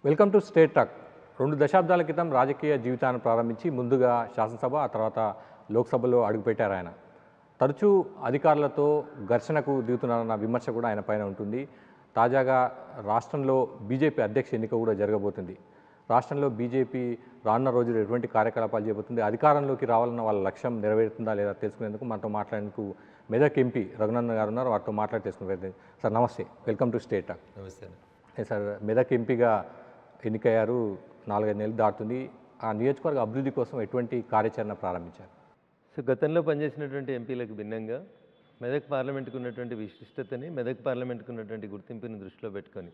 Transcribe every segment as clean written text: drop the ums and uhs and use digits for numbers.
Welcome to state talk. 2 దశాబ్దాల క్రితం రాజకీయ జీవితాన్ని ప్రారంభించి ముందుగా శాసనసభ, ఆ తర్వాత లోక్సభలో అడుగుపెట్టారు ఆయన. తరచూ అధికారులతో ఘర్షణకు దిగుతున్నారన్న విమర్శ కూడా ఆయన పైన ఉంటుంది. తాజాగా రాష్ట్రంలో బీజేపీ అధ్యక్ష ఎన్నిక కూడా జరగబోతుంది. రాష్ట్రంలో బీజేపీ రానున్న రోజులు ఎటువంటి కార్యకలాపాలు చేయబోతుంది, అధికారంలోకి రావాలన్న వాళ్ళ లక్ష్యం నెరవేరుతుందా లేదా తెలుసుకునేందుకు మనతో మాట్లాడేందుకు మెదక్ ఎంపీ రఘునందన్ గారు ఉన్నారు. వారితో మాట్లాడి తెలుసుకునే సార్ నమస్తే, వెల్కమ్ టు స్టేట్ టాక్. నమస్తే సార్, మెదక్ ఎంపీగా ఎన్నికయ్యారు, 4-5 నెలలు దాటుతుంది. ఆ నియోజకవర్గ అభివృద్ధి కోసం ఎటువంటి కార్యాచరణ ప్రారంభించారు? సో గతంలో పనిచేసినటువంటి ఎంపీలకు భిన్నంగా మెదక్ పార్లమెంట్కు ఉన్నటువంటి విశిష్టతని, మెదక్ పార్లమెంట్కు ఉన్నటువంటి గుర్తింపుని దృష్టిలో పెట్టుకొని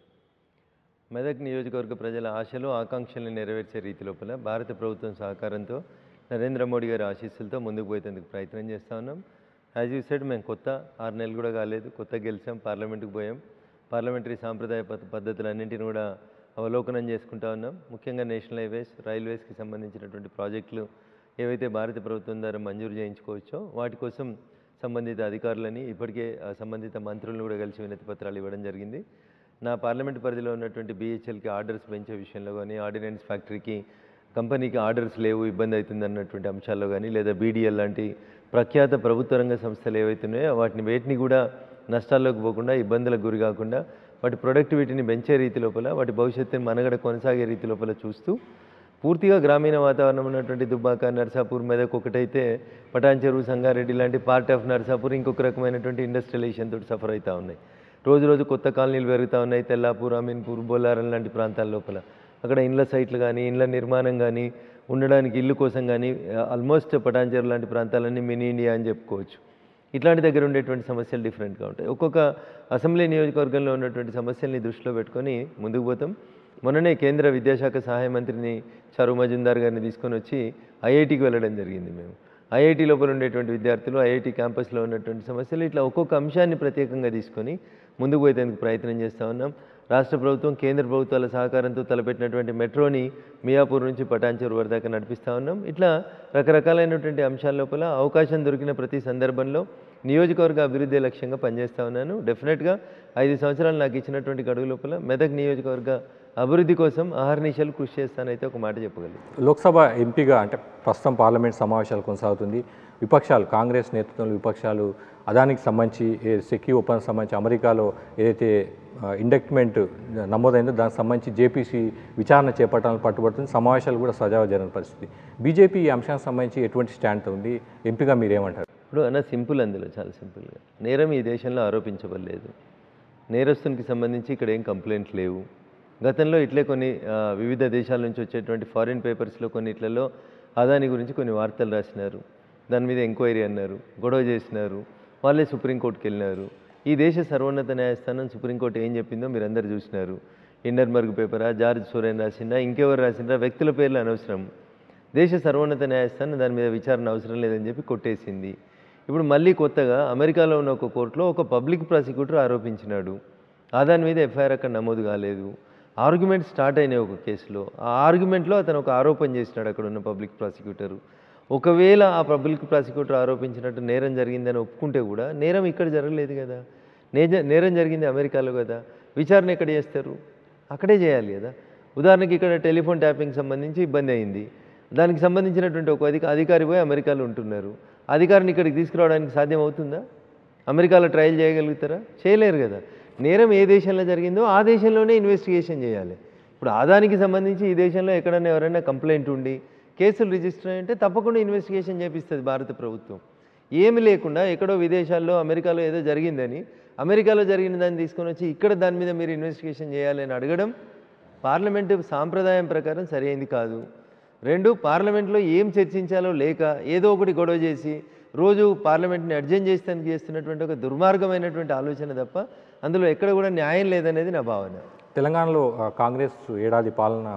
మెదక్ నియోజకవర్గ ప్రజల ఆశలు ఆకాంక్షల్ని నెరవేర్చే రీతి లోపల భారత ప్రభుత్వం సహకారంతో నరేంద్ర మోడీ గారి ఆశీస్సులతో ముందుకు పోయేందుకు ప్రయత్నం చేస్తూ ఉన్నాం. యాజ్ యూ సెడ్, మేము కొత్త 6 నెలలు కూడా కాలేదు, కొత్త గెలిచాం, పార్లమెంట్కి పోయాం. పార్లమెంటరీ సాంప్రదాయ పద్ధతులన్నింటినీ కూడా అవలోకనం చేసుకుంటా ఉన్నాం. ముఖ్యంగా నేషనల్ హైవేస్, రైల్వేస్కి సంబంధించినటువంటి ప్రాజెక్టులు ఏవైతే భారత ప్రభుత్వం ద్వారా మంజూరు చేయించుకోవచ్చో వాటి కోసం సంబంధిత అధికారులని, ఇప్పటికే సంబంధిత మంత్రులను కూడా కలిసి వినతి పత్రాలు ఇవ్వడం జరిగింది. నా పార్లమెంట్ పరిధిలో ఉన్నటువంటి BHLకి ఆర్డర్స్ పెంచే విషయంలో కానీ, ఆర్డినెన్స్ ఫ్యాక్టరీకి కంపెనీకి ఆర్డర్స్ లేవు, ఇబ్బంది అవుతుంది అన్నటువంటి అంశాల్లో కానీ, లేదా BDL లాంటి ప్రఖ్యాత ప్రభుత్వ రంగ సంస్థలు ఏవైతున్నాయో వేటిని కూడా నష్టాల్లోకి పోకుండా, ఇబ్బందులకు గురి కాకుండా వాటి ప్రొడక్టివిటీని పెంచే రీతి లోపల, వాటి భవిష్యత్తుని మనగడ కొనసాగే రీతి లోపల చూస్తూ పూర్తిగా గ్రామీణ వాతావరణం ఉన్నటువంటి దుబ్బాక, నర్సాపూర్, మెదక్ ఒకటైతే పటాన్ చెరువు, సంగారెడ్డి లాంటి పార్ట్ ఆఫ్ నర్సాపూర్ ఇంకొక రకమైనటువంటి ఇండస్ట్రియలైజేషన్ తోటి సఫర్ అవుతూ ఉన్నాయి. రోజు రోజు కొత్త కాలనీలు పెరుగుతూ ఉన్నాయి. తెల్లాపూర్, అమీన్పూర్, బొల్లారం లాంటి ప్రాంతాల లోపల అక్కడ ఇండ్ల సైట్లు కానీ, ఇండ్ల నిర్మాణం కానీ, ఉండడానికి ఇల్లు కోసం కానీ ఆల్మోస్ట్ పటాన్ చెరువు లాంటి ప్రాంతాలన్నీ మినీ ఇండియా అని చెప్పుకోవచ్చు. ఇట్లాంటి దగ్గర ఉండేటువంటి సమస్యలు డిఫరెంట్గా ఉంటాయి. ఒక్కొక్క అసెంబ్లీ నియోజకవర్గంలో ఉన్నటువంటి సమస్యల్ని దృష్టిలో పెట్టుకొని ముందుకు పోతాం. మొన్ననే కేంద్ర విద్యాశాఖ సహాయ మంత్రిని చారు మజుందార్ గారిని తీసుకొని వచ్చి IITకి వెళ్ళడం జరిగింది. మేము IIT లోపల ఉండేటువంటి విద్యార్థులు, IIT క్యాంపస్లో ఉన్నటువంటి సమస్యలు, ఇట్లా ఒక్కొక్క అంశాన్ని ప్రత్యేకంగా తీసుకొని ముందుకు పోయేందుకు ప్రయత్నం చేస్తూ ఉన్నాం. రాష్ట్ర ప్రభుత్వం, కేంద్ర ప్రభుత్వాల సహకారంతో తలపెట్టినటువంటి మెట్రోని మియాపూర్ నుంచి పటాన్ చెరువు వరకు దాకా నడిపిస్తూ ఉన్నాం. ఇట్లా రకరకాలైనటువంటి అంశాల లోపల అవకాశం దొరికిన ప్రతి సందర్భంలో నియోజకవర్గ అభివృద్ధి లక్ష్యంగా పనిచేస్తూ ఉన్నాను. డెఫినెట్గా 5 సంవత్సరాలు నాకు ఇచ్చినటువంటి గడువు లోపల మెదక్ నియోజకవర్గ అభివృద్ధి కోసం అహర్నిశలు కృషి చేస్తానైతే ఒక మాట చెప్పగలను. లోక్సభ ఎంపీగా అంటే ప్రస్తుతం పార్లమెంట్ సమావేశాలు కొనసాగుతుంది. విపక్షాలు, కాంగ్రెస్ నేతృత్వంలో విపక్షాలు అదానికి సంబంధించి సెక్యూ ఒప్పందం సంబంధించి అమెరికాలో ఏదైతే ఇండక్ట్మెంట్ నమోదైందో దానికి సంబంధించి JPC విచారణ చేపట్టాలని పట్టుబడుతుంది. సమావేశాలు కూడా సజావుగా జరిగిన పరిస్థితి. బీజేపీ ఈ అంశానికి సంబంధించి ఎటువంటి స్టాండ్ ఉంది? ఎంపీగా మీరేమంటారు? ఇప్పుడు సింపుల్, అందులో చాలా సింపుల్గా, నేరం ఈ దేశంలో ఆరోపించబడలేదు. నేరస్తునికి సంబంధించి ఇక్కడ ఏం కంప్లైంట్లు లేవు. గతంలో ఇట్లే కొన్ని వివిధ దేశాల నుంచి వచ్చేటువంటి ఫారిన్ పేపర్స్లో కొన్నిట్లలో అదాని గురించి కొన్ని వార్తలు రాసినారు, దాని మీద ఎంక్వైరీ అన్నారు, గొడవ చేసినారు, వాళ్ళే సుప్రీంకోర్టుకి వెళ్ళినారు. ఈ దేశ సర్వోన్నత న్యాయస్థానం సుప్రీంకోర్టు ఏం చెప్పిందో మీరు అందరు చూసినారు. హిండన్బర్గ్ పేపరా, జార్జ్ సోరెన్ రాసిందా, ఇంకెవరు రాసిందా, వ్యక్తుల పేర్లు అనవసరం. దేశ సర్వోన్నత న్యాయస్థానం దాని మీద విచారణ అవసరం లేదని చెప్పి కొట్టేసింది. ఇప్పుడు మళ్ళీ కొత్తగా అమెరికాలో ఉన్న ఒక కోర్టులో ఒక పబ్లిక్ ప్రాసిక్యూటర్ ఆరోపించినాడు. దాని మీద FIR అక్కడ నమోదు కాలేదు. ఆర్గ్యుమెంట్ స్టార్ట్ అయినాయి ఒక కేసులో. ఆ ఆర్గ్యుమెంట్లో అతను ఒక ఆరోపణ చేసినాడు అక్కడ ఉన్న పబ్లిక్ ప్రాసిక్యూటరు. ఒకవేళ ఆ పబ్లిక్ ప్రాసిక్యూటర్ ఆరోపించినట్టు నేరం జరిగిందని ఒప్పుకుంటే కూడా నేరం ఇక్కడ జరగలేదు కదా, నేరం జరిగింది అమెరికాలో కదా. విచారణ ఎక్కడ చేస్తారు? అక్కడే చేయాలి కదా. ఉదాహరణకి ఇక్కడ టెలిఫోన్ ట్యాపింగ్ సంబంధించి ఇబ్బంది అయింది. దానికి సంబంధించినటువంటి ఒక అధికారి పోయి అమెరికాలో ఉంటున్నారు. అధికారిని ఇక్కడికి తీసుకురావడానికి సాధ్యం అవుతుందా? అమెరికాలో ట్రయల్ చేయగలుగుతారా? చేయలేరు కదా. నేరం ఏ దేశంలో జరిగిందో ఆ దేశంలోనే ఇన్వెస్టిగేషన్ చేయాలి. ఇప్పుడు ఆదానికి సంబంధించి ఈ దేశంలో ఎక్కడైనా ఎవరైనా కంప్లైంట్ ఉండి కేసులు రిజిస్టర్ అంటే తప్పకుండా ఇన్వెస్టిగేషన్ చేపిస్తుంది భారత ప్రభుత్వం. ఏమి లేకుండా ఎక్కడో విదేశాల్లో, అమెరికాలో ఏదో జరిగిందని, అమెరికాలో జరిగిన దాన్ని తీసుకొని వచ్చి ఇక్కడ దాని మీద మీరు ఇన్వెస్టిగేషన్ చేయాలని అడగడం పార్లమెంటు సాంప్రదాయం ప్రకారం సరైనది కాదు. 2, పార్లమెంట్లో ఏం చర్చించాలో లేక ఏదో ఒకటి గొడవ చేసి రోజు పార్లమెంట్ని అడ్జెంట్ చేస్తున్నటువంటి ఒక దుర్మార్గమైనటువంటి ఆలోచన తప్ప అందులో ఎక్కడ కూడా న్యాయం లేదనేది నా భావన. తెలంగాణలో కాంగ్రెస్ ఏడాది పాలన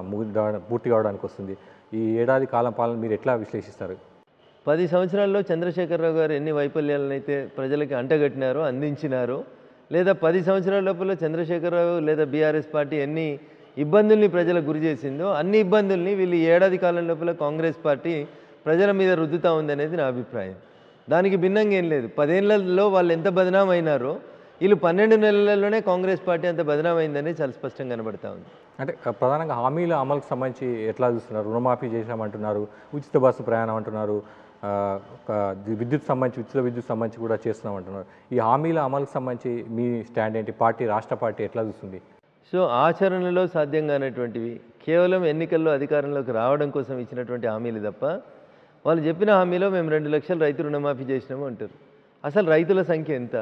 పూర్తి కావడానికి వస్తుంది. ఈ ఏడాది కాలం పాలన మీరు ఎట్లా విశ్లేషిస్తారు? 10 సంవత్సరాల్లో చంద్రశేఖరరావు గారు ఎన్ని వైఫల్యాలనైతే ప్రజలకి అంటగట్టినారో, అందించినారో, లేదా 10 సంవత్సరాల లోపల చంద్రశేఖరరావు లేదా BRS పార్టీ ఎన్ని ఇబ్బందుల్ని ప్రజలకు గురి చేసిందో అన్ని ఇబ్బందుల్ని వీళ్ళు ఏడాది కాలం లోపల కాంగ్రెస్ పార్టీ ప్రజల మీద రుద్దుతూ ఉందనేది నా అభిప్రాయం. దానికి భిన్నంగా ఏం లేదు. 10 ఏళ్లలో వాళ్ళు ఎంత బదనాం అయినారో వీళ్ళు 12 నెలల్లోనే కాంగ్రెస్ పార్టీ అంత బదనామైందని చాలా స్పష్టంగా కనబడతా ఉంది. అంటే ప్రధానంగా హామీల అమలుకు సంబంధించి ఎట్లా చూస్తున్నారు? రుణమాఫీ చేశామంటున్నారు, ఉచిత బస్సు ప్రయాణం అంటున్నారు, విద్యుత్ సంబంధించి కూడా చేస్తున్నామంటున్నారు. ఈ హామీల అమలుకు సంబంధించి మీ స్టాండ్ ఏంటి? రాష్ట్ర పార్టీ ఎట్లా చూస్తుంది? సో ఆచరణలో సాధ్యం కానటువంటివి కేవలం ఎన్నికల్లో అధికారంలోకి రావడం కోసం ఇచ్చినటువంటి హామీలు తప్ప, వాళ్ళు చెప్పిన హామీలో మేము 2 లక్షల రైతు రుణమాఫీ చేసినాము అంటారు. అసలు రైతుల సంఖ్య ఎంత?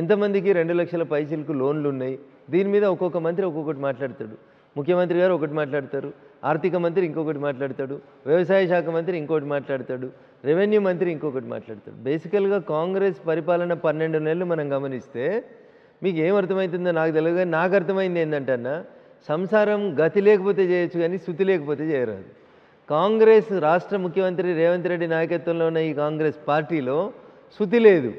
ఎంతమందికి 2 లక్షల పైసలకు లోన్లు ఉన్నాయి? దీని మీద ఒక్కొక్క మంత్రి ఒక్కొక్కటి మాట్లాడతాడు. ముఖ్యమంత్రి గారు ఒకటి మాట్లాడతారు, ఆర్థిక మంత్రి ఇంకొకటి మాట్లాడతాడు, వ్యవసాయ శాఖ మంత్రి ఇంకొకటి మాట్లాడతాడు, రెవెన్యూ మంత్రి ఇంకొకటి మాట్లాడతాడు. బేసికల్గా కాంగ్రెస్ పరిపాలన 12 నెలలు మనం గమనిస్తే మీకు ఏమర్థమవుతుందో నాకు తెలియదు, కానీ నాకు అర్థమైంది ఏంటంటే అన్న, సంసారం గతి లేకపోతే చేయొచ్చు కానీ శృతి లేకపోతే చేయరాదు. కాంగ్రెస్ రాష్ట్ర ముఖ్యమంత్రి రేవంత్ రెడ్డి నాయకత్వంలో ఉన్న ఈ కాంగ్రెస్ పార్టీలో శృతి లేదు.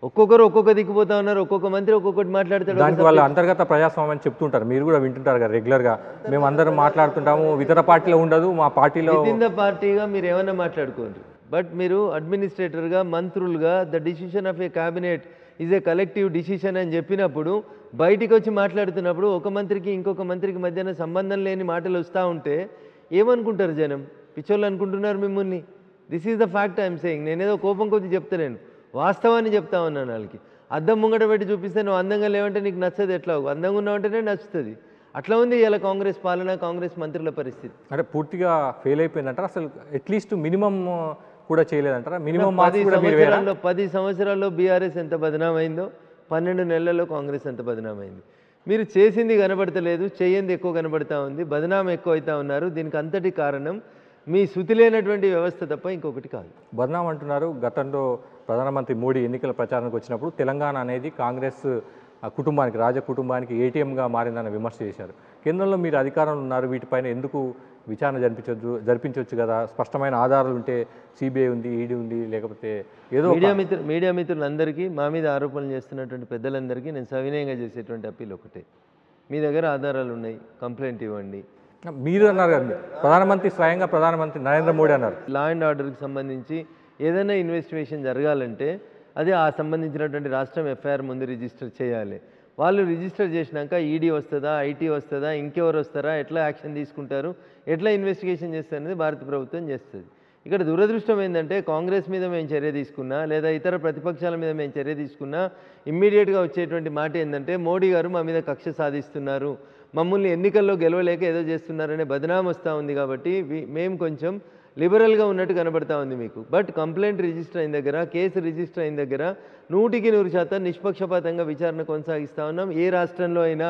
ఒక్కొక్కరు ఒక్కొక్క దిక్కుపోతా ఉన్నారు, ఒక్కొక్క మంత్రి ఒక్కొక్కటి మాట్లాడతాడు. దానికి వాళ్ళ అంతర్గత ప్రజాస్వామ్యం చెప్తుంటారు, మీరు కూడా వింటుంటారు కదా రెగ్యులర్గా. మేము అందరం మాట్లాడుతుంటాము, ఇతర పార్టీలో ఉండదు, మా పార్టీలో విత్ ద పార్టీగా మీరు ఏమైనా మాట్లాడుకోండి. బట్ మీరు అడ్మినిస్ట్రేటర్గా, మంత్రులుగా the decision of A cabinet is a collective decision అని చెప్పినప్పుడు, బయటికి వచ్చి మాట్లాడుతున్నప్పుడు ఒక మంత్రికి ఇంకొక మంత్రికి మధ్యన సంబంధం లేని మాటలు వస్తూ ఉంటే ఏమనుకుంటారు జనం? పిచ్చోళ్ళు అనుకుంటున్నారు మిమ్మల్ని. This is the fact I'm saying. నేనేదో కోపం కొద్ది చెప్తాను, వాస్తవాన్ని చెప్తా ఉన్నాను. వాళ్ళకి అద్దం ముంగట పెట్టి చూపిస్తే నువ్వు అందంగా లేవంటే నీకు నచ్చదు, ఎట్లా అందంగా ఉన్నావంటేనే నచ్చుతుంది. అట్లా ఉంది ఇలా కాంగ్రెస్ పాలన, కాంగ్రెస్ మంత్రుల పరిస్థితి. అంటే పూర్తిగా ఫెయిల్ అయిపోయిందంటారా? అసలు అట్లీస్ట్ మినిమం కూడా చేయలేదంటారా? మినిమం 10 సంవత్సరాల్లో బీఆర్ఎస్ ఎంత బదనామైందో 12 నెలల్లో కాంగ్రెస్ ఎంత బదనామైంది. మీరు చేసింది కనబడతలేదు, చేయంది ఎక్కువ కనబడతా ఉంది, బదనాం ఎక్కువ అవుతా ఉన్నారు. దీనికి అంతటి కారణం మీ శృతి లేనటువంటి వ్యవస్థ తప్ప ఇంకొకటి కాదు. బదనాం అంటున్నారు. గతంలో ప్రధానమంత్రి మోడీ ఎన్నికల ప్రచారానికి వచ్చినప్పుడు తెలంగాణ అనేది కాంగ్రెస్ కుటుంబానికి, రాజ కుటుంబానికి ఏటీఎంగా మారిందన్న విమర్శ చేశారు. కేంద్రంలో మీరు అధికారంలో ఉన్నారు, వీటిపైన ఎందుకు విచారణ జరిపించవచ్చు కదా? స్పష్టమైన ఆధారాలు ఉంటే సిబిఐ ఉంది, ఈడీ ఉంది, లేకపోతే ఏదో. మీడియా మిత్రులందరికీ, మా మీద ఆరోపణలు చేస్తున్నటువంటి పెద్దలందరికీ నేను సవినయంగా చేసేటువంటి అప్పీల్ ఒకటే, మీ దగ్గర ఆధారాలు ఉన్నాయి, కంప్లైంట్ ఇవ్వండి. మీరు అన్నారు కదా, స్వయంగా ప్రధానమంత్రి నరేంద్ర మోడీ అన్నారు, లా అండ్ ఆర్డర్కి సంబంధించి ఏదైనా ఇన్వెస్టిగేషన్ జరగాలంటే అది ఆ సంబంధించినటువంటి రాష్ట్రం ఎఫ్ఐఆర్ ముందు రిజిస్టర్ చేయాలి. వాళ్ళు రిజిస్టర్ చేసినాక ఈడీ వస్తుందా, ఐటీ వస్తుందా, ఇంకెవరు వస్తారా, ఎట్లా యాక్షన్ తీసుకుంటారు, ఎట్లా ఇన్వెస్టిగేషన్ చేస్తారు అనేది భారత ప్రభుత్వం చేస్తుంది. ఇక్కడ దురదృష్టం ఏంటంటే కాంగ్రెస్ మీద మేము చర్య తీసుకున్నా, లేదా ఇతర ప్రతిపక్షాల మీద మేము చర్య తీసుకున్నా ఇమ్మీడియట్గా వచ్చేటువంటి మాట ఏంటంటే మోడీ గారు మా మీద కక్ష సాధిస్తున్నారు, మమ్మల్ని ఎన్నికల్లో గెలవలేక ఏదో చేస్తున్నారనే బదనాం వస్తూ ఉంది. కాబట్టి మేము కొంచెం లిబరల్గా ఉన్నట్టు కనబడతా ఉంది మీకు. బట్ కంప్లైంట్ రిజిస్టర్ అయిన దగ్గర, కేసు రిజిస్టర్ అయిన దగ్గర 100% నిష్పక్షపాతంగా విచారణ కొనసాగిస్తూ ఉన్నాం. ఏ రాష్ట్రంలో అయినా,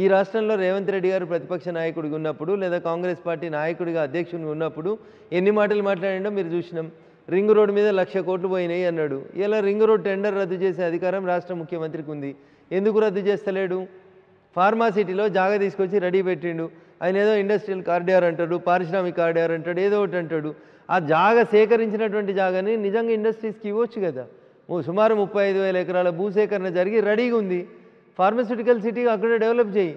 ఈ రాష్ట్రంలో రేవంత్ రెడ్డి గారు ప్రతిపక్ష నాయకుడిగా ఉన్నప్పుడు, లేదా కాంగ్రెస్ పార్టీ నాయకుడిగా అధ్యక్షుడిగా ఉన్నప్పుడు ఎన్ని మాటలు మాట్లాడిండో మీరు చూసినాం. రింగ్ రోడ్ మీద 1,00,000 కోట్లు పోయినాయి అన్నాడు. ఇలా రింగ్ రోడ్ టెండర్ రద్దు చేసే అధికారం రాష్ట్ర ముఖ్యమంత్రికి ఉంది. ఎందుకు రద్దు చేస్తలేడు? ఫార్మాసిటీలో జాగా తీసుకొచ్చి రెడీ పెట్టిండు. ఆయన ఏదో ఇండస్ట్రియల్ కారిడార్ అంటాడు, పారిశ్రామిక కారిడార్ అంటాడు, ఏదో ఒకటి అంటాడు. ఆ జాగా సేకరించినటువంటి జాగాని నిజంగా ఇండస్ట్రీస్కి ఇవ్వచ్చు కదా. సుమారు 35,000 ఎకరాల భూసేకరణ జరిగి రెడీగా ఉంది. ఫార్మాస్యూటికల్ సిటీగా అక్కడ డెవలప్ చేయి.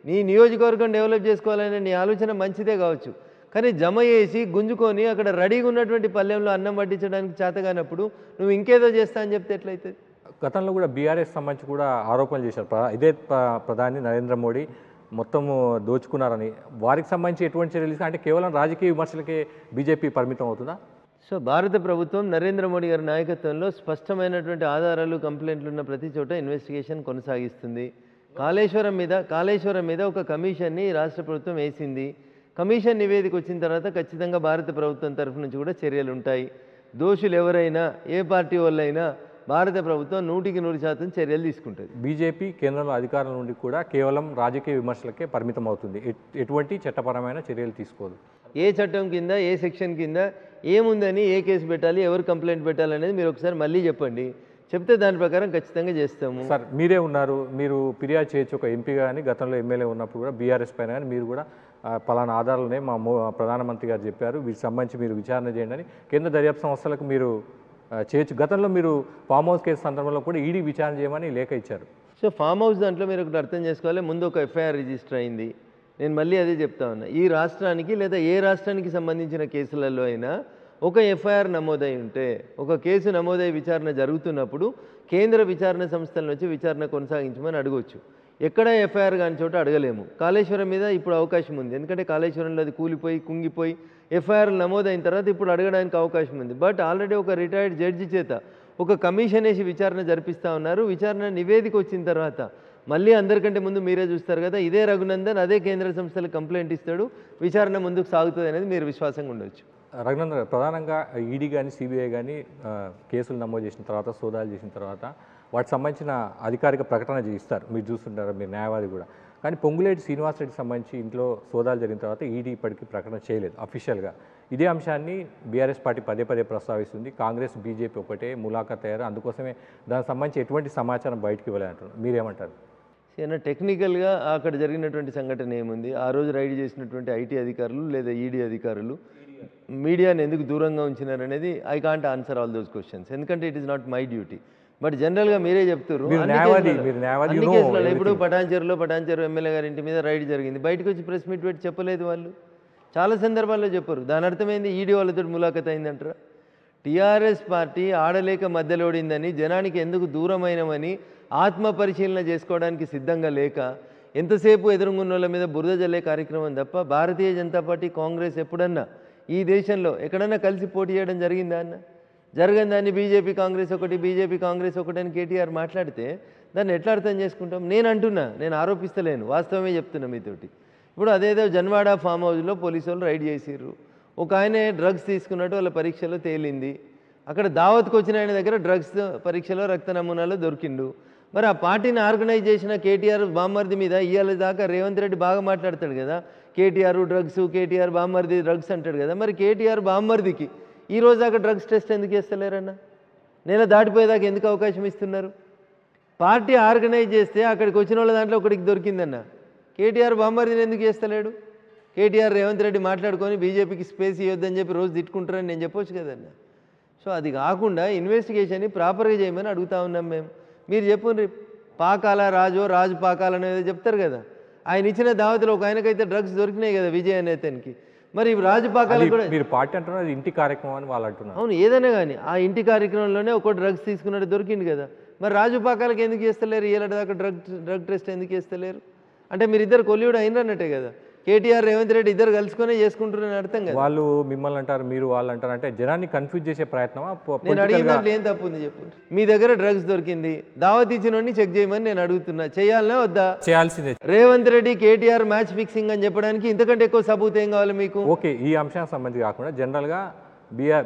నీ నియోజకవర్గం డెవలప్ చేసుకోవాలనే నీ ఆలోచన మంచిదే కావచ్చు, కానీ జమ చేసి గుంజుకొని అక్కడ రెడీగా ఉన్నటువంటి పల్లెంలో అన్నం వడ్డించడానికి చేతగానప్పుడు నువ్వు ఇంకేదో చేస్తా అని చెప్తే ఎట్లయితుంది? గతంలో కూడా బీఆర్ఎస్ సంబంధించి కూడా ఆరోపణలు చేశారు. ఇదే ప్రధాని నరేంద్ర మోడీ మొత్తము దోచుకున్నారని. వారికి సంబంధించి ఎటువంటి చర్యలు అంటే కేవలం రాజకీయ విమర్శలకే బీజేపీ పరిమితం అవుతుందా? సో భారత ప్రభుత్వం నరేంద్ర మోడీ గారి నాయకత్వంలో స్పష్టమైనటువంటి ఆధారాలు, కంప్లైంట్లు ఉన్న ప్రతి చోట ఇన్వెస్టిగేషన్ కొనసాగిస్తుంది. కాళేశ్వరం మీద ఒక కమిషన్ని రాష్ట్ర ప్రభుత్వం వేసింది. కమిషన్ నివేదిక వచ్చిన తర్వాత ఖచ్చితంగా భారత ప్రభుత్వం తరఫు నుంచి కూడా చర్యలు ఉంటాయి. దోషులు ఎవరైనా, ఏ పార్టీ వాళ్ళైనా భారత ప్రభుత్వం 100% చర్యలు తీసుకుంటుంది. బీజేపీ కేంద్రంలో అధికారం నుండి కూడా కేవలం రాజకీయ విమర్శలకే పరిమితం అవుతుంది, ఎటువంటి చట్టపరమైన చర్యలు తీసుకోదు. ఏ చట్టం కింద, ఏ సెక్షన్ కింద ఏముందని, ఏ కేసు పెట్టాలి, ఎవరు కంప్లైంట్ పెట్టాలనేది మీరు ఒకసారి మళ్ళీ చెప్పండి. చెప్తే దాని ప్రకారం ఖచ్చితంగా చేస్తాము. సార్ మీరే ఉన్నారు, మీరు ఫిర్యాదు చేయొచ్చు ఒక ఎంపీ కానీ, గతంలో ఎమ్మెల్యే ఉన్నప్పుడు కూడా బీఆర్ఎస్ పైన కానీ మీరు కూడా పలానా ఆధారాలనే మా ప్రధానమంత్రి గారు చెప్పారు, వీటికి సంబంధించి మీరు విచారణ చేయండి అని కేంద్ర దర్యాప్తు సంస్థలకు మీరు చేయొచ్చు. గతంలో మీరు ఫామ్ హౌస్ కేసు సందర్భంలో కూడా ఈడీ విచారణ చేయమని లేఖ ఇచ్చారు. సో ఫామ్ హౌస్ దాంట్లో మీరు ఒకటి అర్థం చేసుకోవాలి, ముందు ఒక ఎఫ్ఐఆర్ రిజిస్టర్ అయింది. నేను మళ్ళీ అదే చెప్తా ఉన్నా, ఈ రాష్ట్రానికి లేదా ఏ రాష్ట్రానికి సంబంధించిన కేసులలో అయినా ఒక ఎఫ్ఐఆర్ నమోదై ఉంటే, ఒక కేసు నమోదై విచారణ జరుగుతున్నప్పుడు కేంద్ర విచారణ సంస్థల నుంచి విచారణ కొనసాగించమని అడగవచ్చు. ఎక్కడ ఎఫ్ఐఆర్ కాని చోట అడగలేము. కాళేశ్వరం మీద ఇప్పుడు అవకాశం ఉంది, ఎందుకంటే కాళేశ్వరంలో అది కూలిపోయి కుంగిపోయి ఎఫ్ఐఆర్ నమోదైన తర్వాత ఇప్పుడు అడగడానికి అవకాశం ఉంది. బట్ ఆల్రెడీ ఒక రిటైర్డ్ జడ్జి చేత ఒక కమిషన్ వేసి విచారణ జరిపిస్తూ ఉన్నారు. విచారణ నివేదిక వచ్చిన తర్వాత మళ్ళీ అందరికంటే ముందు మీరే చూస్తారు కదా, ఇదే రఘునందన్ అదే కేంద్ర సంస్థలకు కంప్లైంట్ ఇస్తాడు, విచారణ ముందుకు సాగుతుంది అనేది మీరు విశ్వాసంగా ఉండొచ్చు. రఘునందన్ ప్రధానంగా ఈడీ కానీ సిబిఐ కానీ కేసులు నమోదు చేసిన తర్వాత సోదాలు చేసిన తర్వాత వాటికి సంబంధించిన అధికారిక ప్రకటన చేయిస్తారు, మీరు చూస్తుంటారు, మీరు న్యాయవాది కూడా. కానీ పొంగులేటి శ్రీనివాసరెడ్డికి సంబంధించి ఇంట్లో సోదాలు జరిగిన తర్వాత ఈడీ ఇప్పటికీ ప్రకటన చేయలేదు అఫీషియల్గా. ఇదే అంశాన్ని బీఆర్ఎస్ పార్టీ పదే పదే ప్రస్తావిస్తుంది. కాంగ్రెస్ బీజేపీ ఒకటే ములాఖత్ అయ్యారు, అందుకోసమే దానికి సంబంధించి ఎటువంటి సమాచారం బయటకు ఇవ్వాలంటారు, మీరేమంటారు? ఏదైనా టెక్నికల్గా అక్కడ జరిగినటువంటి సంఘటన ఏముంది, ఆ రోజు రైడ్ చేసినటువంటి ఐటీ అధికారులు లేదా ఈడీ అధికారులు మీడియాని ఎందుకు దూరంగా ఉంచినారనేది I can't answer all those questions, ఎందుకంటే it is not my duty. But జనరల్గా మీరే చెప్తారు అన్ని కేసులలో. ఇప్పుడు పటాన్చెరు ఎమ్మెల్యే గారి ఇంటి మీద రైడ్ జరిగింది, బయటకు వచ్చి ప్రెస్ మీట్ పెట్టి చెప్పలేదు వాళ్ళు, చాలా సందర్భాల్లో చెప్పరు. దాని అర్థమైంది ఈడీ వాళ్ళతో ములాఖత్ అయిందంటారా? టీఆర్ఎస్ పార్టీ ఆడలేక మధ్యలోడిందని, జనానికి ఎందుకు దూరమైనమని ఆత్మ పరిశీలన చేసుకోవడానికి సిద్ధంగా లేక ఎంతసేపు ఎదురుగున్న వాళ్ళ మీద బురద జల్లే కార్యక్రమం తప్ప భారతీయ జనతా పార్టీ కాంగ్రెస్ ఎప్పుడన్నా ఈ దేశంలో ఎక్కడన్నా కలిసి పోటీ చేయడం జరిగిందా అన్న? జరగని దాన్ని బీజేపీ కాంగ్రెస్ ఒకటి అని కేటీఆర్ మాట్లాడితే దాన్ని ఎట్లా అర్థం చేసుకుంటాం? నేను ఆరోపిస్తలేను, వాస్తవమే చెప్తున్నా మీతోటి. ఇప్పుడు అదేదో జన్వాడ ఫామ్ హౌస్లో పోలీసు వాళ్ళు రైడ్ చేసిర్రు, ఒక ఆయన డ్రగ్స్ తీసుకున్నట్టు వాళ్ళ పరీక్షలో తేలింది. అక్కడ దావత్కి వచ్చిన ఆయన దగ్గర డ్రగ్స్ పరీక్షలో రక్త నమూనాలో దొరికిండు. మరి ఆ పార్టీని ఆర్గనైజ్ చేసిన కేటీఆర్ బామ్మర్ది మీద ఇవాళ దాకా రేవంత్ రెడ్డి బాగా మాట్లాడతాడు కదా, కేటీఆర్ డ్రగ్స్, కేటీఆర్ బామ్మర్ది డ్రగ్స్ అంటాడు కదా. మరి కేటీఆర్ బామ్మర్దికి ఈ రోజు దాకా డ్రగ్స్ టెస్ట్ ఎందుకు చేస్తలేరన్న? నెల దాటిపోయేదాకా ఎందుకు అవకాశం ఇస్తున్నారు? పార్టీ ఆర్గనైజ్ చేస్తే అక్కడికి వచ్చిన వాళ్ళ దాంట్లో ఒకటికి దొరికిందన్న, కేటీఆర్ బామ్మర్దిని ఎందుకు చేస్తలేడు? కేటీఆర్ రేవంత్ రెడ్డి మాట్లాడుకొని బీజేపీకి స్పేస్ ఇవ్వద్దని చెప్పి రోజు తిట్టుకుంటారని నేను చెప్పొచ్చు కదన్న. సో అది కాకుండా ఇన్వెస్టిగేషన్ని ప్రాపర్గా చేయమని అడుగుతా ఉన్నాం మేము. మీరు చెప్పుండ్రి పాకాల రాజు పాకాల అనేది చెప్తారు కదా, ఆయన ఇచ్చిన దావతిలో ఒక ఆయనకైతే డ్రగ్స్ దొరికినాయి కదా విజయ్ అనే అతనికి. మరి రాజు పాకాల కూడా మీరు పార్టీ అంటున్నారు, ఇంటి కార్యక్రమం అని వాళ్ళు అంటున్నారు. అవును, ఏదైనా కానీ ఆ ఇంటి కార్యక్రమంలోనే ఒక డ్రగ్స్ తీసుకున్నట్టు దొరికింది కదా. మరి రాజు పాకాలకు ఎందుకు చేస్తలేరు? ఏలాంటి దాకా డ్రగ్ టెస్ట్ ఎందుకు చేస్తలేరు? అంటే మీరు ఇద్దరు కొల్లియుడు అయినట్టే కదా. కేటీఆర్ రేవంత్ రెడ్డి ఇద్దరు కలుసుకునే చేసుకుంటున్నారని అర్థం కదా. వాళ్ళు మిమ్మల్ని అంటారు, మీరు వాళ్ళు అంటారు, అంటే జనాన్ని కన్ఫ్యూజ్ చేసే ప్రయత్నమా? నేను అడిగిన దాంట్లో ఏం తప్పు ఉంది చెప్పు. మీ దగ్గర డ్రగ్స్ దొరికింది, దావత్ ఇచ్చినోడిని చెక్ చేయమని నేను అడుగుతున్నా, చేయాలనే వద్దా? చేయాల్సిందే. రేవంత్ రెడ్డి కేటీఆర్ మ్యాచ్ ఫిక్సింగ్ అని చెప్పడానికి ఇంతకంటే ఎక్కువ సబూత్ ఏం కావాలి మీకు? ఓకే, ఈ అంశానికి సంబంధించి కాకుండా జనరల్గా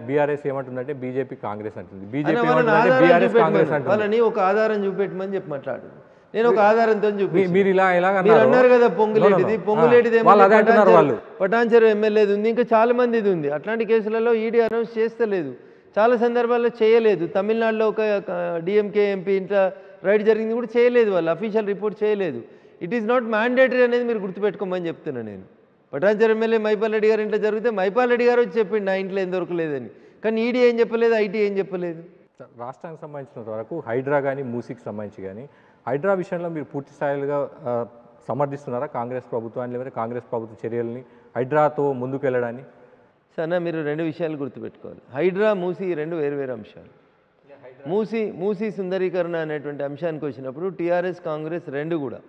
బీఆర్ఎస్ ఏమంటుందంటే బీజేపీ కాంగ్రెస్ అంటుంది, బీజేపీ వాళ్ళని ఒక ఆధారం చూపెట్టమని చెప్పి మాట్లాడు. నేను ఒక ఆధారంతో చూపి మీరు ఇలా అన్నారు కదా, పొంగులేటిది పటాన్చెరు ఎమ్మెల్యేది ఉంది, ఇంకా చాలా మందిది ఉంది. అట్లాంటి కేసులలో ఈడీ అనౌన్స్ చేస్తలేదు, చాలా సందర్భాల్లో చేయలేదు. తమిళనాడులో ఒక డిఎంకే ఎంపీ ఇంట్లో రైడ్ జరిగింది కూడా చేయలేదు, వాళ్ళు అఫీషియల్ రిపోర్ట్ చేయలేదు. ఇట్ ఈస్ నాట్ మ్యాండేటరీ అనేది మీరు గుర్తుపెట్టుకోమని చెప్తున్నా నేను. పటాన్చెరు ఎమ్మెల్యే మైపాల్ రెడ్డి గారి ఇంట్లో జరిగితే మైపాల్ రెడ్డి గారు వచ్చి చెప్పిండు నా ఇంట్లో ఏం దొరకలేదని, కానీ ఈడీ ఏం చెప్పలేదు, ఐటీ ఏం చెప్పలేదు. రాష్ట్రానికి సంబంధించినంత వరకు హైడ్రా కానీ మూసీకి సంబంధించి కానీ హైడ్రా విషయంలో మీరు పూర్తి స్థాయిగా సమర్థిస్తున్నారా కాంగ్రెస్ ప్రభుత్వాన్ని, లేకపోతే కాంగ్రెస్ ప్రభుత్వ చర్యలని హైడ్రాతో ముందుకు వెళ్ళడాన్ని? సరే, మీరు రెండు విషయాలు గుర్తుపెట్టుకోవాలి. హైడ్రా మూసీ రెండు వేరు అంశాలు. మూసీ సుందరీకరణ అనేటువంటి అంశానికి వచ్చినప్పుడు టీఆర్ఎస్ కాంగ్రెస్ రెండు కూడా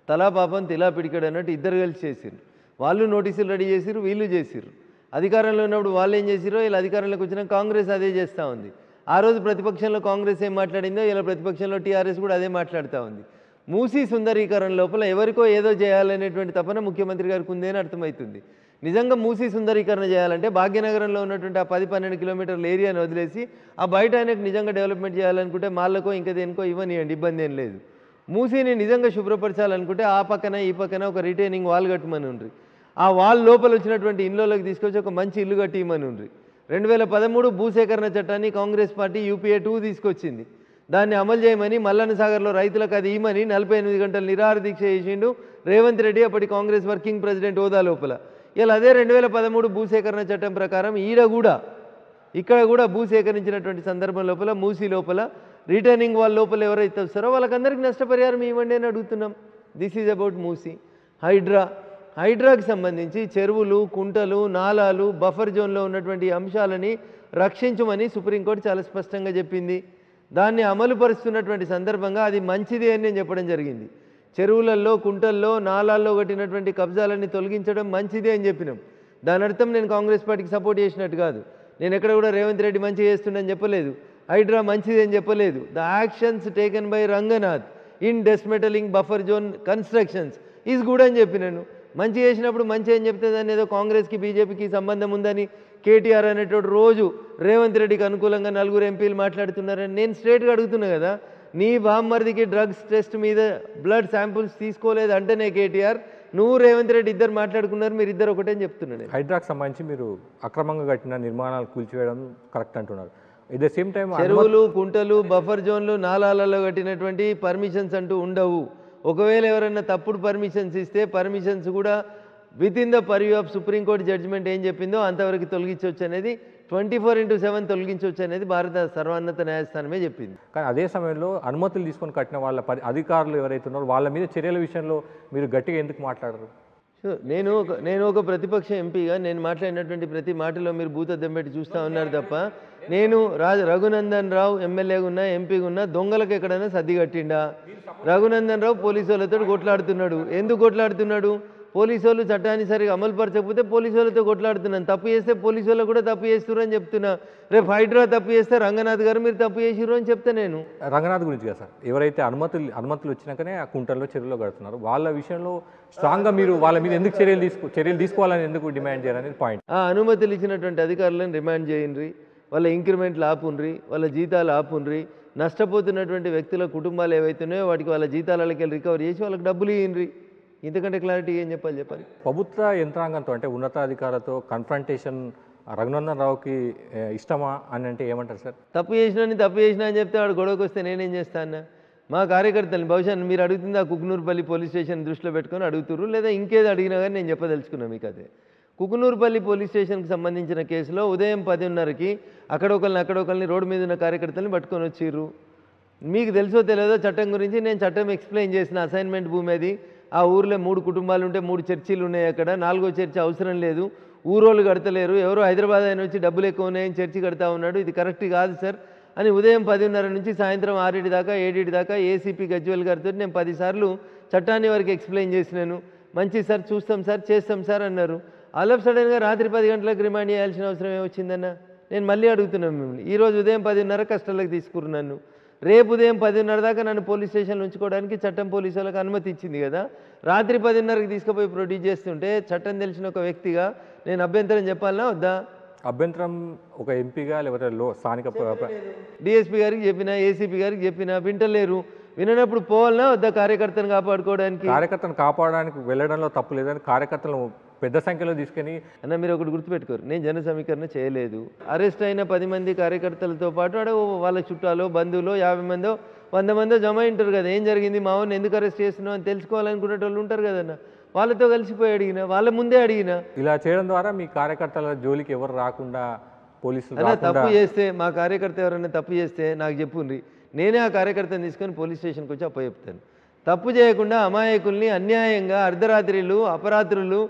తలా పాపం తిలా పిడికడు అన్నట్టు ఇద్దరు కలిసి చేసిర్రు. వాళ్ళు నోటీసులు రెడీ చేసిర్రు, వీళ్ళు చేసిర్రు. అధికారంలో ఉన్నప్పుడు వాళ్ళు ఏం చేసిరో ఇలా అధికారంలోకి వచ్చినా కాంగ్రెస్ అదే చేస్తూ ఉంది. ఆ రోజు ప్రతిపక్షంలో కాంగ్రెస్ ఏం మాట్లాడిందో ఇలా ప్రతిపక్షంలో టీఆర్ఎస్ కూడా అదే మాట్లాడుతూ ఉంది. మూసీ సుందరీకరణ లోపల ఎవరికో ఏదో చేయాలనేటువంటి తపన ముఖ్యమంత్రి గారికి ఉంది అని అర్థమవుతుంది. నిజంగా మూసీ సుందరీకరణ చేయాలంటే భాగ్యనగరంలో ఉన్నటువంటి ఆ 10-12 కిలోమీటర్ల ఏరియాని వదిలేసి ఆ బయట ఆయనకు నిజంగా డెవలప్మెంట్ చేయాలనుకుంటే మాళ్ళకో ఇంకా దేనికో ఇవ్వనియండి, ఇబ్బంది ఏం లేదు. మూసీని నిజంగా శుభ్రపరచాలనుకుంటే ఆ పక్కన ఈ పక్కన ఒక రిటైనింగ్ వాల్ కట్టమని ఉండ్రి, ఆ వాల్ లోపల వచ్చినటువంటి ఇళ్ళలోకి తీసుకొచ్చి ఒక మంచి ఇల్లు కట్టిమని ఉండ్రి. 2013 భూసేకరణ చట్టాన్ని కాంగ్రెస్ పార్టీ యూపీఏ 2 తీసుకొచ్చింది, దాన్ని అమలు చేయమని మల్లన్న సాగర్లో రైతులకు అది ఇవ్వమని 48 గంటలు నిరాహార దీక్ష చేసిండు రేవంత్ రెడ్డి, అప్పటి కాంగ్రెస్ వర్కింగ్ ప్రెసిడెంట్ హోదా లోపల. ఇలా అదే 2013 భూసేకరణ చట్టం ప్రకారం ఇక్కడ కూడా భూసేకరించినటువంటి సందర్భం లోపల మూసీ లోపల రిటర్నింగ్ వాల్ లోపల ఎవరైతే వస్తారో వాళ్ళకందరికీ నష్టపరిహారం ఇవ్వండి అని అడుగుతున్నాం. This is about Musi. హైడ్రాకి సంబంధించి చెరువులు, కుంటలు, నాలాలు, బఫర్ జోన్లో ఉన్నటువంటి అంశాలని రక్షించమని సుప్రీంకోర్టు చాలా స్పష్టంగా చెప్పింది. దాన్ని అమలు పరుస్తున్నటువంటి సందర్భంగా అది మంచిది అని నేను చెప్పడం జరిగింది. చెరువులలో, కుంటల్లో, నాలాల్లో కట్టినటువంటి కబ్జాలన్నీ తొలగించడం మంచిది అని చెప్పినాం. దాని అర్థం నేను కాంగ్రెస్ పార్టీకి సపోర్ట్ చేసినట్టు కాదు. నేను ఎక్కడ కూడా రేవంత్ రెడ్డి మంచిగా చేస్తుండని చెప్పలేదు, హైడ్రా మంచిది అని చెప్పలేదు. The actions taken by Ranganath in dismantling buffer zone constructions is good అని చెప్పినాను. మంచి చేసినప్పుడు మంచి అని చెప్తే దాన్ని ఏదో కాంగ్రెస్కి బీజేపీకి సంబంధం ఉందని కేటీఆర్ అనేటోడు రోజు రేవంత్ రెడ్డికి అనుకూలంగా 4 ఎంపీలు మాట్లాడుతున్నారని నేను స్ట్రేట్గా అడుగుతున్నా కదా. నీ బామ్మర్దికి డ్రగ్స్ టెస్ట్ మీద బ్లడ్ శాంపుల్స్ తీసుకోలేదు అంటేనే కేటీఆర్, నువ్వు రేవంత్ రెడ్డి ఇద్దరు మాట్లాడుకున్నారు, మీరు ఇద్దరు ఒకటే అని చెప్తున్నాను. హైడ్రాకి సంబంధించి మీరు అక్రమంగా కట్టిన నిర్మాణాలు కూల్చివేయడం కరెక్ట్ అంటున్నారు. ఎట్ ద సేమ్ టైం చెరువులు, కుంటలు, బఫర్ జోన్లు, నాలాలలో కట్టినటువంటి పర్మిషన్స్ అంటూ ఉండవు. ఒకవేళ ఎవరైనా తప్పుడు పర్మిషన్స్ ఇస్తే పర్మిషన్స్ కూడా within the purview of Supreme Court judgement ఏం చెప్పిందో అంతవరకు తొలగించవచ్చు అనేది 24/7 తొలగించవచ్చు అనేది భారత సర్వోన్నత న్యాయస్థానమే చెప్పింది. కానీ అదే సమయంలో అనుమతులు తీసుకొని కట్టిన వాళ్ళ అధికారులు ఎవరైతే ఉన్నారో వాళ్ళ మీద చర్యల విషయంలో మీరు గట్టిగా ఎందుకు మాట్లాడరు? సో నేను ఒక ప్రతిపక్ష ఎంపీగా నేను మాట్లాడినటువంటి ప్రతి మాటలో మీరు భూతద్దం పెట్టి చూస్తూ ఉన్నారు తప్ప, నేను రఘునందన్ రావు ఎమ్మెల్యేగా ఉన్నా, ఎంపీగా ఉన్నా, దొంగలకు ఎక్కడైనా సర్ది కట్టిండా? రఘునందన్ రావు పోలీసు వాళ్ళతో కొట్లాడుతున్నాడు. ఎందుకు కొట్లాడుతున్నాడు? పోలీసు వాళ్ళు చట్టాన్ని సరిగా అమలుపరచకపోతే పోలీసు వాళ్ళతో కొట్లాడుతున్నాను. తప్పు చేస్తే పోలీసు వాళ్ళు కూడా తప్పు చేస్తున్నారు అని చెప్తున్నా. రేపు హైడ్రా తప్పు చేస్తే రంగనాథ్ గారు మీరు తప్పు చేసిరు అని చెప్తా. నేను రంగనాథ్ గురించి కదా సార్, ఎవరైతే అనుమతులు వచ్చినాకనే ఆ కుంటల్లో చెరువులో కడుతున్నారు వాళ్ళ విషయంలో స్ట్రాంగ్గా మీరు వాళ్ళ మీద ఎందుకు చర్యలు తీసుకోవాలని ఎందుకు డిమాండ్ చేయాలనేది పాయింట్. ఆ అనుమతులు ఇచ్చినటువంటి అధికారులను రిమాండ్ చేయండి, వాళ్ళ ఇంక్రిమెంట్లు ఆపుండ్రి, వాళ్ళ జీతాలు ఆపుండ్రి, నష్టపోతున్నటువంటి వ్యక్తుల కుటుంబాలు ఏవైతున్నాయో వాటికి వాళ్ళ జీతాలకి రికవరీ చేసి వాళ్ళకి డబ్బులు ఇవ్వండి. ఇంతకంటే క్లారిటీ ఏం చెప్పాలి? ప్రభుత్వ యంత్రాంగంతో అంటే ఉన్నతాధికారులతో కన్ఫ్రంటేషన్ రఘునందన్ రావుకి ఇష్టమా అని అంటే ఏమంటారు సార్? తప్పు చేసినా అని చెప్తే వాడు గొడవకు వస్తే నేనేం చేస్తా అన్న? మా కార్యకర్తలు బహుశా మీరు అడుగుతుంది ఆ కుకునూరుపల్లి పోలీస్ స్టేషన్ దృష్టిలో పెట్టుకొని అడుగుతున్నారు, లేదా ఇంకేదో అడిగినా కానీ నేను చెప్పదలుచుకున్నాను మీకు. అదే కుకునూరుపల్లి పోలీస్ స్టేషన్కి సంబంధించిన కేసులో ఉదయం 10:30కి అక్కడొకరిని రోడ్డు మీద ఉన్న కార్యకర్తల్ని పట్టుకొని వచ్చిర్రు. మీకు తెలుసో తెలియదో చట్టం గురించి నేను చట్టం ఎక్స్ప్లెయిన్ చేసిన. అసైన్మెంట్ భూమి అది. ఆ ఊర్లో 3 కుటుంబాలు ఉంటే 3 చర్చీలు ఉన్నాయి. అక్కడ 4వ చర్చి అవసరం లేదు, ఊరోళ్ళు కడతలేరు, ఎవరో హైదరాబాద్ ఆయన వచ్చి డబ్బులు ఎక్కువ ఉన్నాయని చర్చి కడతా ఉన్నాడు, ఇది కరెక్ట్ కాదు సార్ అని ఉదయం 10:30 నుంచి సాయంత్రం 6 దాకా 7 దాకా ఏసీపీ గజ్వల్ గారితో నేను 10 సార్లు చట్టాన్ని వారికి ఎక్స్ప్లెయిన్ చేసినాను. మంచి సార్, చూస్తాం సార్, చేస్తాం సార్ అన్నారు. ఆల్ ఆఫ్ సడన్గా రాత్రి 10 గంటలకు రిమాండ్ చేయాల్సిన అవసరం ఏమొచ్చిందన్న? నేను మళ్ళీ అడుగుతున్నాను మిమ్మల్ని. ఈరోజు ఉదయం 10:30 కష్టాలకు తీసుకున్నాను. రేపు ఉదయం 10:30 దాకా నన్ను పోలీస్ స్టేషన్లో ఉంచుకోవడానికి చట్టం పోలీసు వాళ్ళకి అనుమతి ఇచ్చింది కదా. రాత్రి 10:30కి తీసుకుపోయి ప్రొడ్యూస్ చేస్తుంటే చట్టం తెలిసిన ఒక వ్యక్తిగా నేను అభ్యంతరం చెప్పాలనా వద్దా? అభ్యంతరం ఒక ఎంపీగా లేకపోతే స్థానిక డిఎస్పీ గారికి చెప్పినా, ఏసీపీ గారికి చెప్పినా వింటలేరు. వినప్పుడు పోవాలనా వద్దా? కార్యకర్తను కాపాడడానికి వెళ్ళడంలో తప్పు లేదని కార్యకర్తలను పెద్ద సంఖ్యలో తీసుకొని అన్న మీరు ఒకటి గుర్తుపెట్టుకోరు, నేను జన సమీకరణ చేయలేదు. అరెస్ట్ అయిన 10 మంది కార్యకర్తలతో పాటు వాళ్ళ చుట్టాలో, బంధువులో 50 మందో 100 మందో జమ ఉంటారు కదా. ఏం జరిగింది, మా వాడిని ఎందుకు అరెస్ట్ చేస్తున్నావు అని తెలుసుకోవాలనుకునే వాళ్ళు ఉంటారు కదన్న. వాళ్ళతో కలిసిపోయి అడిగిన, వాళ్ళ ముందే అడిగిన. ఇలా చేయడం ద్వారా మీ కార్యకర్తల జోలికి ఎవరు రాకుండా పోలీసులు అన్న తప్పు చేస్తే, మా కార్యకర్త ఎవరైనా తప్పు చేస్తే నాకు చెప్పుండ్రి, నేనే ఆ కార్యకర్తను తీసుకొని పోలీస్ స్టేషన్కి వచ్చి అప్పచెప్తాను. తప్పు చేయకుండా అమాయకుల్ని అన్యాయంగా అర్ధరాత్రులు అపరాత్రులు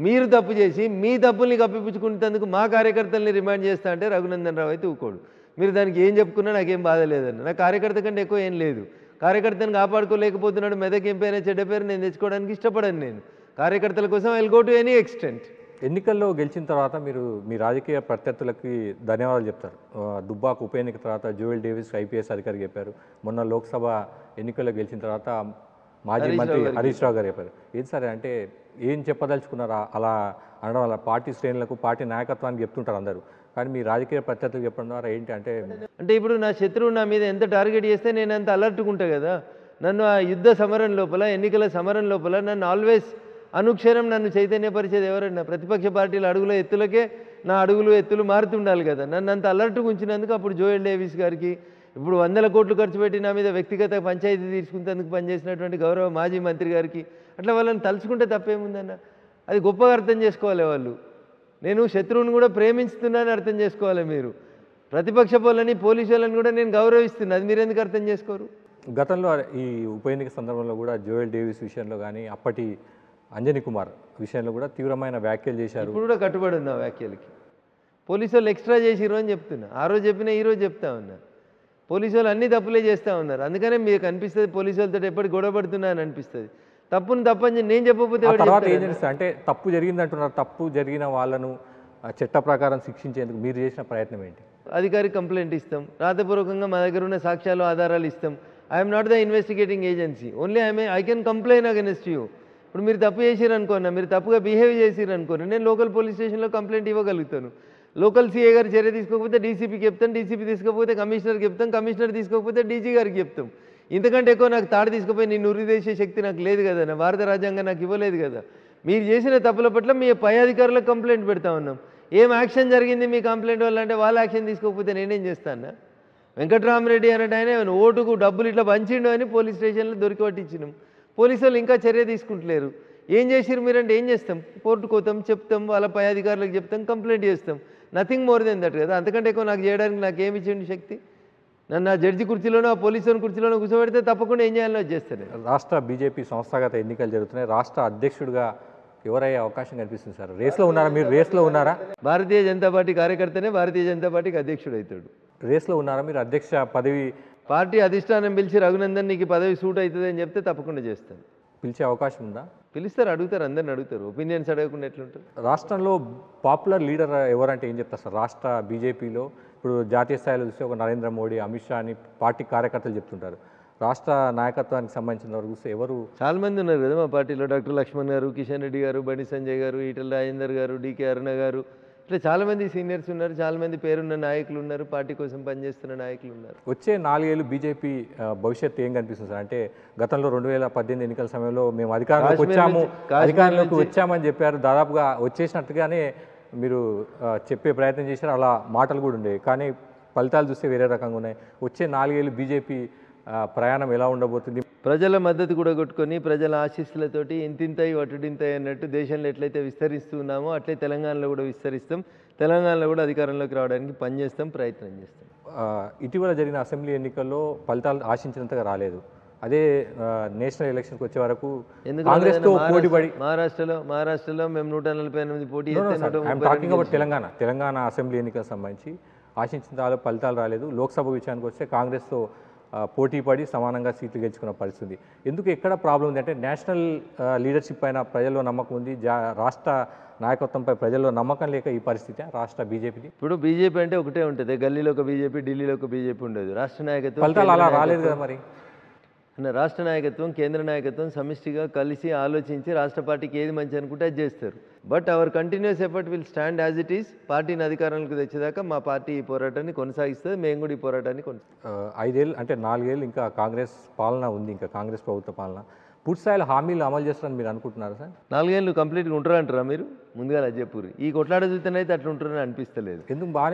మీరు తప్పు చేసి మీ తప్పుల్ని కప్పిపుచ్చుకునేందుకు మా కార్యకర్తల్ని రిమాండ్ చేస్తా అంటే రఘునందన్ రావు అయితే ఊకోడు. మీరు దానికి ఏం చెప్పుకున్నా నాకేం బాధ లేదన్న. నా కార్యకర్త కంటే ఎక్కువ ఏం లేదు. కార్యకర్తను కాపాడుకోలేకపోతున్నాడు, మెదక్ ఎంపీ అయినా చెడ్డ పేరు నేను తెచ్చుకోవడానికి ఇష్టపడను. నేను కార్యకర్తల కోసం I will go to any extent. ఎన్నికల్లో గెలిచిన తర్వాత మీరు మీ రాజకీయ ప్రత్యర్థులకి ధన్యవాదాలు చెప్తారు. దుబ్బాక ఉప ఎన్నిక తర్వాత జోయల్ డేవిస్ ఐపీఎస్ అధికారి చెప్పారు. మొన్న లోక్సభ ఎన్నికల్లో గెలిచిన తర్వాత మాజీ మంత్రి హరీష్ రావు గారు చెప్పారు. ఏది సరే అంటే ఏం చెప్పదలుచుకున్నారా? అలా అనడం వల్ల పార్టీ శ్రేణులకు, పార్టీ నాయకత్వానికి చెప్తుంటారు అందరూ, కానీ మీ రాజకీయ ప్రత్యర్థులకు చెప్పడం ద్వారా ఏంటి అంటే ఇప్పుడు నా శత్రువు నా మీద ఎంత టార్గెట్ చేస్తే నేను అంత అలర్ట్గా ఉంటా కదా. నన్ను ఆ యుద్ధ సమరం లోపల, ఎన్నికల సమరం లోపల నన్ను ఆల్వేస్ అనుక్షరం నన్ను చైతన్యపరిచేది ఎవరన్నా? ప్రతిపక్ష పార్టీల అడుగుల ఎత్తులకే నా ఎత్తులు మారుతుండాలి కదా. నన్ను అంత అలర్ట్గా ఉంచినందుకు అప్పుడు జోయల్ డేవిస్ గారికి, ఇప్పుడు 100 కోట్లు ఖర్చు పెట్టి నా మీద వ్యక్తిగత పంచాయతీ తీసుకునేందుకు పనిచేసినటువంటి గౌరవ మాజీ మంత్రి గారికి, అట్లా వాళ్ళని తలుచుకుంటే తప్పేముందన్న? అది గొప్పగా అర్థం చేసుకోవాలి వాళ్ళు. నేను శత్రువుని కూడా ప్రేమిస్తున్నానని అర్థం చేసుకోవాలి మీరు. ప్రతిపక్ష వాళ్ళని, పోలీసు వాళ్ళని కూడా నేను గౌరవిస్తున్నాను. అది మీరు ఎందుకు అర్థం చేసుకోరు? గతంలో ఈ ఉప ఎన్నిక సందర్భంలో కూడా జోయల్ డేవిస్ విషయంలో కానీ, అప్పటి అంజనీ కుమార్ విషయంలో కూడా తీవ్రమైన వ్యాఖ్యలు చేశారు. ఇప్పుడు కూడా కట్టుబడి ఉన్న వ్యాఖ్యలకి పోలీసు వాళ్ళు ఎక్స్ట్రా చేసిర్రు అని చెప్తున్నా. ఆ రోజు చెప్పినా ఈ రోజు చెప్తా ఉన్నా. పోలీసు వాళ్ళు అన్ని తప్పులే చేస్తూ ఉన్నారు. అందుకనే మీకు అనిపిస్తుంది పోలీసు వాళ్ళతో ఎప్పటి గొడవ పడుతున్నా అని అనిపిస్తుంది. తప్పుని తప్పని నేను చెప్పకపోతే ఎవరు తర్వాత ఏం చెప్తారు? చేస్తారు అంటే తప్పు జరిగింది అంటున్నారు, తప్పు జరిగిన వాళ్ళను చట్ట ప్రకారం శిక్షించేందుకు మీరు చేసిన ప్రయత్నం ఏంటి? అధికారికి కంప్లైంట్ ఇస్తాం, రాతపూర్వకంగా మా దగ్గర ఉన్న సాక్ష్యాలు ఆధారాలు ఇస్తాం. I'm not the investigating agency, only I can complain against you. ఇప్పుడు మీరు తప్పు చేసిరు అనుకోన్నా, మీరు తప్పుగా బిహేవ్ చేసిరు అనుకోండి, నేను లోకల్ పోలీస్ స్టేషన్లో కంప్లైంట్ ఇవ్వగలుగుతాను. లోకల్ సీఏ గారు చర్య తీసుకోకపోతే డీసీపీకి చెప్తాం, డీసీపీ తీసుకోకపోతే కమిషనర్కి చెప్తాం, కమిషనర్ తీసుకోకపోతే డీజీ గారికి చెప్తాం. ఇంతకంటే ఎక్కువ నాకు తాడు తీసుకుపోయి నేను ఉరి చేసే శక్తి నాకు లేదు కదా, నా భారత రాజ్యాంగం నాకు ఇవ్వలేదు కదా. మీరు చేసిన తప్పుల పట్ల మీ పై అధికారులకు కంప్లైంట్ పెడతా ఉన్నాం. ఏం యాక్షన్ జరిగింది మీ కంప్లైంట్ వల్ల అంటే వాళ్ళు యాక్షన్ తీసుకోకపోతే నేనేం చేస్తాను? వెంకట్రామరెడ్డి అన్నట్టు ఆయన ఓటుకు డబ్బులు ఇట్లా పంచిండు అని పోలీస్ స్టేషన్లో దొరికి పట్టించినాం. పోలీసు వాళ్ళు ఇంకా చర్య తీసుకుంటలేరు. ఏం చేసిరు మీరంటే ఏం చేస్తాం? కోర్టుకు పోతాం, చెప్తాం, వాళ్ళ పై అధికారులకు చెప్తాం, కంప్లైంట్ చేస్తాం. నథింగ్ మోర్ దెన్ దట్ కదా. అంతకంటే ఎక్కువ నాకు చేయడానికి నాకు ఏమి ఇచ్చిండు శక్తి? నన్ను ఆ జడ్జి కుర్చీలోనో ఆ పోలీసు కుర్చీలోనో కూర్చోబెడితే తప్పకుండా ఏం చేయాలో చేస్తాను. రాష్ట్ర బీజేపీ సంస్థాగత ఎన్నికలు జరుగుతున్నాయి. రాష్ట్ర అధ్యక్షుడిగా ఎవరయ్యే అవకాశం కనిపిస్తుంది సార్? రేస్లో ఉన్నారా మీరు? రేస్లో ఉన్నారా? భారతీయ జనతా పార్టీ కార్యకర్తనే భారతీయ జనతా పార్టీకి అధ్యక్షుడు అవుతాడు. రేస్లో ఉన్నారా మీరు? అధ్యక్ష పదవి పార్టీ అధిష్టానం పిలిచి రఘునందన్ నీకు పదవి సూట్ అవుతుంది అని చెప్తే తప్పకుండా చేస్తాను. పిలిచే అవకాశం ఉందా? పిలుస్తారు, అడుగుతారు, అందరిని అడుగుతారు. ఒపీనియన్స్ అడగకుండా ఎట్లుంటారు? రాష్ట్రంలో పాపులర్ లీడర్ ఎవరంటే ఏం చెప్తారు సార్? రాష్ట్ర బీజేపీలో ఇప్పుడు జాతీయ స్థాయిలో చూస్తే ఒక నరేంద్ర మోడీ, అమిత్ షా అని పార్టీ కార్యకర్తలు చెప్తుంటారు. రాష్ట్ర నాయకత్వానికి సంబంధించిన వరకు చూస్తే ఎవరు? చాలా మంది ఉన్నారు కదా మా పార్టీలో. డాక్టర్ లక్ష్మణ్ గారు, కిషన్ రెడ్డి గారు, బండి సంజయ్ గారు, ఈటల రాజేందర్ గారు, డీకే అరుణ గారు, ఇట్లా చాలామంది సీనియర్స్ ఉన్నారు, చాలామంది పేరున్న నాయకులు ఉన్నారు, పార్టీ కోసం పనిచేస్తున్న నాయకులు ఉన్నారు. వచ్చే 4 ఏళ్ళు బీజేపీ భవిష్యత్తు ఏం కనిపిస్తుంది సార్? అంటే గతంలో 2018 ఎన్నికల సమయంలో మేము అధికారంలోకి వచ్చామని చెప్పారు. దాదాపుగా వచ్చేసినట్టుగానే మీరు చెప్పే ప్రయత్నం చేశారు. అలా మాటలు కూడా ఉండేవి, కానీ ఫలితాలు చూస్తే వేరే రకంగా ఉన్నాయి. వచ్చే 4 ఏళ్ళు బీజేపీ ప్రయాణం ఎలా ఉండబోతుంది? ప్రజల మద్దతు కూడా కొట్టుకొని ప్రజల ఆశీస్సులతోటి ఇంతింతాయి వటుడింతాయి అన్నట్టు దేశంలో ఎట్లయితే విస్తరిస్తున్నామో అట్లే తెలంగాణలో కూడా విస్తరిస్తాం. తెలంగాణలో కూడా అధికారంలోకి రావడానికి పనిచేస్తాం, ప్రయత్నం చేస్తాం. ఇటీవల జరిగిన అసెంబ్లీ ఎన్నికల్లో ఫలితాలు ఆశించినంతగా రాలేదు. అదే నేషనల్ ఎలక్షన్కి వచ్చే వరకు కాంగ్రెస్తో పోటీపడి మహారాష్ట్రలో మేము 148 పోటీ తెలంగాణ అసెంబ్లీ ఎన్నికలకు సంబంధించి ఆశించిన ఫలితాలు రాలేదు. లోక్సభ విషయానికి వస్తే కాంగ్రెస్తో పోటీ పడి సమానంగా సీట్లు గెలుచుకున్న పరిస్థితి. ఎందుకు ఎక్కడ ప్రాబ్లం ఉంది అంటే నేషనల్ లీడర్షిప్ పైన ప్రజల్లో నమ్మకం ఉంది, రాష్ట్ర నాయకత్వంపై ప్రజల్లో నమ్మకం లేక ఈ పరిస్థితి రాష్ట్ర బీజేపీది. ఇప్పుడు బీజేపీ అంటే ఒకటే ఉంటుంది, గల్లీలో ఒక బీజేపీ, ఢిల్లీలో ఒక బీజేపీ ఉండదు. రాష్ట్ర నాయకత్వం ఫలితాలు అలా రాలేదు కదా మరి. రాష్ట్ర నాయకత్వం కేంద్ర నాయకత్వం సమిష్టిగా కలిసి ఆలోచించి రాష్ట్ర పార్టీకి ఏది మంచి అనుకుంటే అది చేస్తారు. But our continuous effort will stand as it is. పార్టీని అధికారంలోకి తెచ్చేదాకా మా పార్టీ ఈ పోరాటాన్ని కొనసాగిస్తుంది, మేము కూడా ఈ పోరాటాన్ని 5 ఏళ్ళు అంటే 4 ఏళ్ళు ఇంకా కాంగ్రెస్ పాలన ఉంది, ఇంకా కాంగ్రెస్ ప్రభుత్వ పాలన పూర్తి స్థాయిలో హామీలు అమలు చేస్తారని మీరు అనుకుంటున్నారు సార్? 4 ఏళ్ళు కంప్లీట్గా ఉంటారంటారా మీరు? ముందుగా అజ్జపూరి ఈ కొట్లాడ చూస్తేనైతే అట్లా ఉంటారని అనిపిస్తలేదు. ఎందుకు బాగా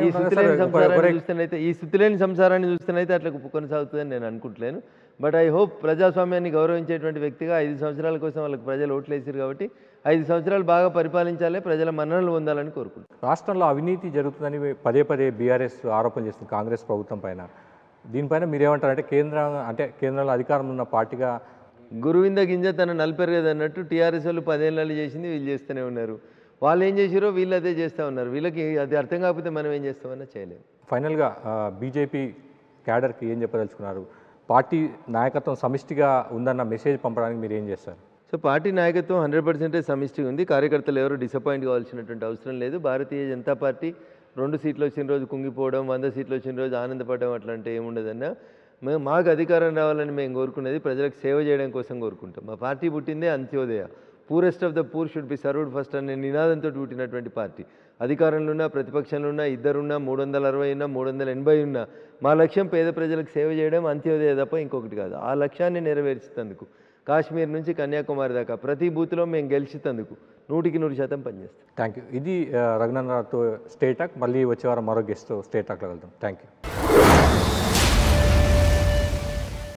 ఈ స్థితిలేని సంసారాన్ని చూస్తేనైతే అట్లా కొనసాగుతుందని నేను అనుకుంటలేను. బట్ ఐ హోప్ ప్రజాస్వామ్యాన్ని గౌరవించేటువంటి వ్యక్తిగా 5 సంవత్సరాల కోసం వాళ్ళకి ప్రజలు ఓట్లు వేసారు కాబట్టి 5 సంవత్సరాలు బాగా పరిపాలించాలి, ప్రజల మన్ననలు పొందాలని కోరుకుంటున్నాను. రాష్ట్రంలో అవినీతి జరుగుతుందని పదే బీఆర్ఎస్ ఆరోపణ చేస్తుంది కాంగ్రెస్ ప్రభుత్వం పైన. దీనిపైన మీరేమంటారంటే కేంద్రంలో అధికారంలో ఉన్న పార్టీగా గురువింద గింజ తన నలిపారు కదా అన్నట్టు టీఆర్ఎస్ వాళ్ళు 10 ఏళ్ళు చేసింది వీళ్ళు చేస్తూనే ఉన్నారు. వాళ్ళు ఏం చేసారో వీళ్ళు అదే చేస్తూ ఉన్నారు. వీళ్ళకి అది అర్థం కాకపోతే మనం ఏం చేస్తామన్నా చేయలేము. ఫైనల్గా బీజేపీ క్యాడర్కి ఏం చెప్పదలుచుకున్నారు? పార్టీ నాయకత్వం సమిష్టిగా ఉందన్న మెసేజ్ పంపడానికి మీరు ఏం చేస్తారు? సో పార్టీ నాయకత్వం 100% సమిష్టిగా ఉంది. కార్యకర్తలు ఎవరు డిసప్పాయింట్ కావాల్సినటువంటి అవసరం లేదు. భారతీయ జనతా పార్టీ 2 సీట్లు వచ్చిన రోజు కుంగిపోవడం, 100 సీట్లు వచ్చిన రోజు ఆనందపడడం అట్లాంటి ఏముండదన్నా. మాకు అధికారం రావాలని మేము కోరుకునేది ప్రజలకు సేవ చేయడం కోసం కోరుకుంటాం. మా పార్టీ పుట్టిందే Antyodaya, poorest of the poor should be served first అనే నినాదంతో పుట్టినటువంటి పార్టీ. అధికారంలో ఉన్నా, ప్రతిపక్షంలో ఉన్నా, ఇద్దరున్నా, 360 ఉన్నా, 380 ఉన్నా, మా లక్ష్యం పేద ప్రజలకు సేవ చేయడం, అంత్యోదయ తప్ప ఇంకొకటి కాదు. ఆ లక్ష్యాన్ని నెరవేర్చేందుకు కాశ్మీర్ నుంచి కన్యాకుమారి దాకా ప్రతి బూత్లో మేము గెలిచేందుకు 100% పనిచేస్తాం. Thank you. ఇది రఘునందన్తో స్టేట్ టాక్. మళ్ళీ వచ్చే వారం మరో గెస్ట్తో స్టేట్ టాక్లో వెళ్తాం. Thank you.